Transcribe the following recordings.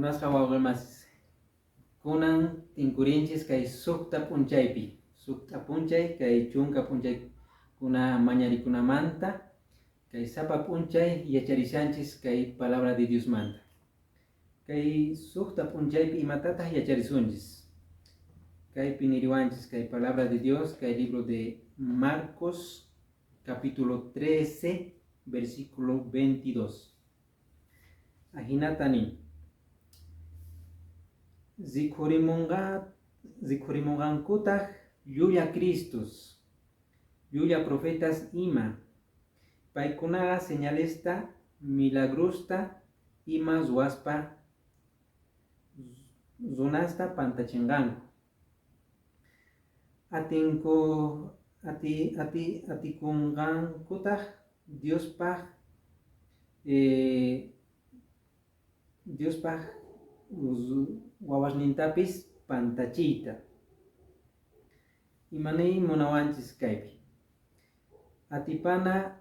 Munasqa wawqimas kunan tinkurinchis kay sukta punchaypi, sukta punchay kay chunka punchay kuna mañarikunamanta kay sapa punchay yacharishanchis kay palabra de Dios manta. Kay sukta punchaypi imatataq yacharisunchis. Kay piniriwanchis kay palabra de Dios kay libro de Marcos capítulo 13 versículo 22. Ahinatani Zikurimungankutaq yuya Cristos, yuya profetas ima, paykunaqa señalesta, milagrusta ima ruwaspa runasta pantachinganku. Atikungankutaq Diospaq wawasnintapis pantachiyta. Imanay munawanchis kaypi. Atipana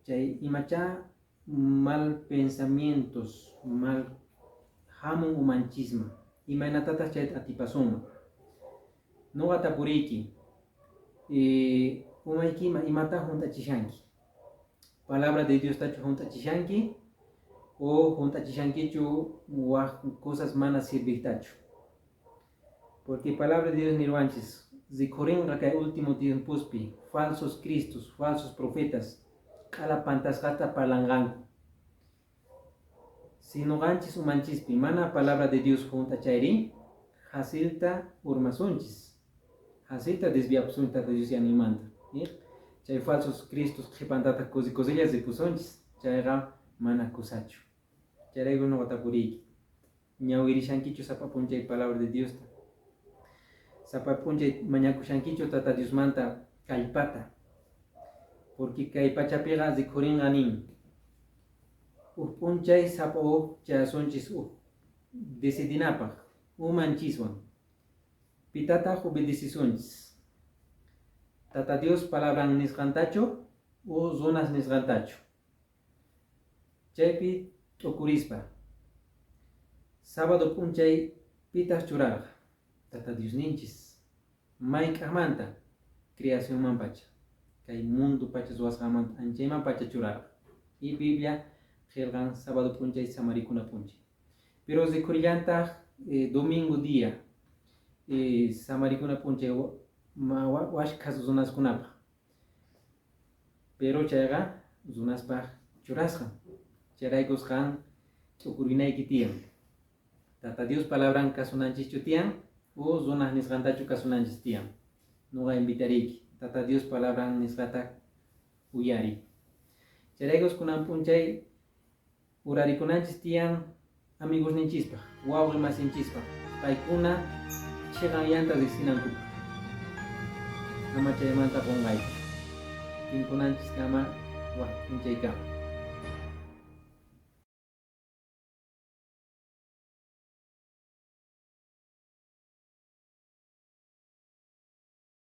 chay imacha mal pensamientos, mal hamun umanchisma. Imaynatataq chay atipasunman. Nuqata puriyki. Umaykima imata juntachishanki. Palabra de Dios tachu juntachishanki o juntachishankichu cosas manas sirvictachu. Porque palabra de Dios nirwanchis zikurinqa kay último tiempuspi falsos cristos, falsos profetas kala pantasqata parlanganku. Si nuqanchis umanchispi mana palabra de Dios juntachayri hasilta urmasunchis, hasilta desviapusunta de Dios yanimanta. Chay falsos cristos qhipantata cosillas de pusunchis chayqa mana kusachu. Chayrayku nuqata puriyki. Ñawirishankichu sapa punchay palabra de Dios. Sapa punchay mañakushankichu tata Dios manta kallpata. Porque kay pachapiqa zikurinqa nin. Punchay sapa chasunchis decidinapaq umanchiswan. Pitataq obedecisunchis. Tata Dios palabran nisqantachu o zonas nisqantachu. Chaypi tukurispa. Sábado punchay pitas churarqa. Tata Dios ninchis. Mayk'aqmanta creación man pacha. Kay mundo pacha ruwasqamanta anchayman pacha churarqa. Y Biblia qillqan sábado punchay samarikuna punchay. Pero zikurillantaj domingo día samarikuna punchay washkas runaskunapaq. Pero chayqa runaspaq churasqa. Chayraykus qan tukurinayki tiyan. Tata Dios palabran kasunanchis tiyan o zonas nisqantachu kasunanchis tiyan. Nuqa invitariki. Tata Dios palabran nisqata uyari. Chayraykus kunan punchay urarikunanchis tiyan amigos ninchispaq, wawqi masinchispaq. Paykuna chiqan yanta riqsinankupak. Ama chaymanta qunqayta. Tinkunanchis kama punchay kama.